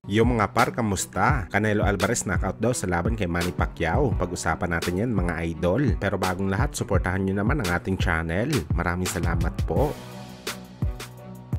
Yung mga par, kamusta? Canelo Alvarez knockout daw sa laban kay Manny Pacquiao. Pag-usapan natin yan mga idol. Pero bagong lahat, suportahan nyo naman ang ating channel. Maraming salamat po.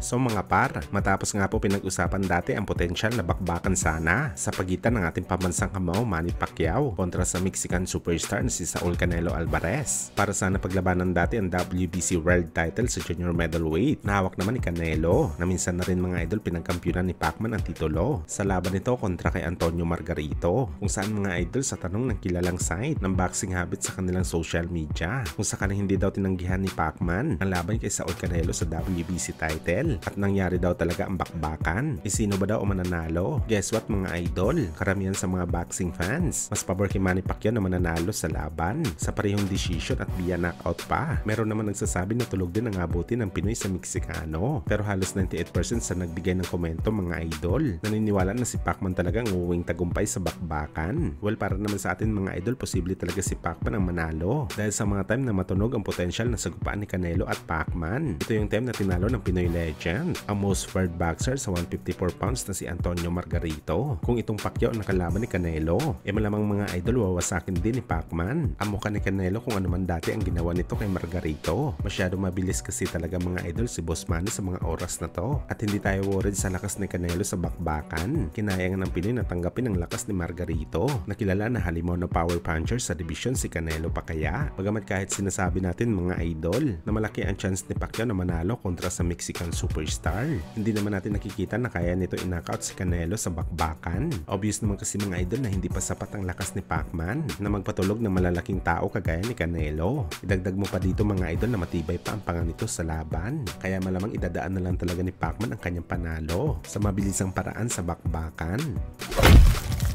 So mga par, matapos nga po pinag-usapan dati ang potensyal na bakbakan sana sa pagitan ng ating pambansang kamao Manny Pacquiao kontra sa Mexican superstar na si Saul Canelo Alvarez. Para sana paglabanan dati ang WBC World Title sa junior middleweight na hawak naman ni Canelo, na minsan na rin mga idol pinagkampiyonan ni Pacman ang titulo sa laban nito kontra kay Antonio Margarito, kung saan mga idol sa tanong ng kilalang site ng boxing habits sa kanilang social media kung sakaling hindi daw tinanggihan ni Pacman ang laban kay Saul Canelo sa WBC title at nangyari daw talaga ang bakbakan. Sino ba daw ang mananalo? Guess what mga idol? Karamihan sa mga boxing fans, mas pabor kay Manny Pacquiao na mananalo sa laban sa parehong decision at via knockout pa. Meron naman nagsasabi na tulog din ang abutin ng Pinoy sa Meksikano. Pero halos 98% sa nagbigay ng komento mga idol, naniniwala na si Pacman talagang uuwing tagumpay sa bakbakan. Well, para naman sa atin mga idol, posible talaga si Pacman ang manalo dahil sa mga time na matunog ang potensyal na sagupaan ni Canelo at Pacman. Ito yung time na tinalo ng Pinoy legend, ang most feared boxer sa 154 pounds na si Antonio Margarito. Kung itong Pacquiao ang nakalaban ni Canelo, malamang mga idol wawasakin din ni Pacman ang mukha ni Canelo kung ano man dati ang ginawa nito kay Margarito. Masyado mabilis kasi talaga mga idol si Boss Manny sa mga oras na to, at hindi tayo worried sa lakas ni Canelo sa bakbakan. Kinayangan ng Pinoy na tanggapin ang lakas ni Margarito, na kilala na halimaw na power puncher sa division si Canelo pa kaya. Bagamat kahit sinasabi natin mga idol na malaki ang chance ni Pacquiao na manalo kontra sa Mexican superstar, hindi naman natin nakikita na kaya nito in-knockout si Canelo sa bakbakan. Obvious naman kasi mga idol na hindi pa sapat ang lakas ni Pacman na magpatulog ng malalaking tao kagaya ni Canelo. Idagdag mo pa dito mga idol na matibay pa ang panga nito sa laban, kaya malamang idadaan na lang talaga ni Pacman ang kanyang panalo sa mabilisang paraan sa bakbakan.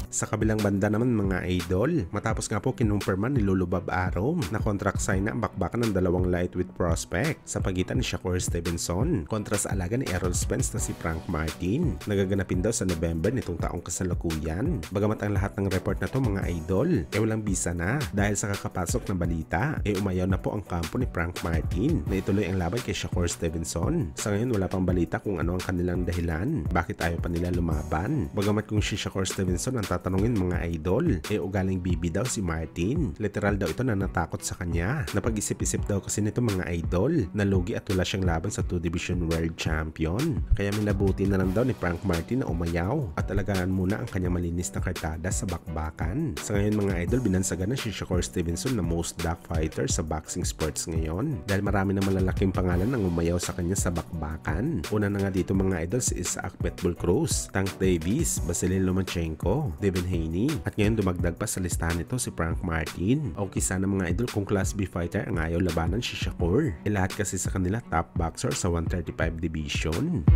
Sa kabilang banda naman mga idol, matapos nga po kinumpirman ni Lulubab Arom na contract sign na ang bakbakan ng dalawang lightweight prospect sa pagitan ni Shakur Stevenson kontra sa alaga ni Errol Spence na si Frank Martin. Nagaganapin daw sa November nitong taong kasalukuyan. Bagamat ang lahat ng report na to mga idol walang bisa na dahil sa kakapasok na balita umayaw na po ang kampo ni Frank Martin na ituloy ang laban kay Shakur Stevenson. Sa ngayon wala pang balita kung ano ang kanilang dahilan bakit ayaw pa nila lumaban. Bagamat kung si Shakur Stevenson ang tatanungin mga idol, ugaling bibi daw si Martin. Literal daw ito na natakot sa kanya. Napag-isip-isip daw kasi nito mga idol, nalugi at wala siyang laban sa 2 Division World Champion. Kaya minabuti na lang daw ni Frank Martin na umayaw at alagaan muna ang kanyang malinis na kartada sa bakbakan. Sa ngayon mga idol, binansagan na si Shakur Stevenson na most dark fighter sa boxing sports ngayon dahil marami na malalaking pangalan ang umayaw sa kanya sa bakbakan. Una na nga dito mga idol si Isaac Pitbull Cruz, Tank Davis, Vasily Lomachenko, Devin Haney, at ngayon dumagdag pa sa listahan nito si Frank Martin. Okay sana mga idol kung Class B fighter ang ayaw labanan si Shakur. Lahat kasi sa kanila top boxer sa 135 division.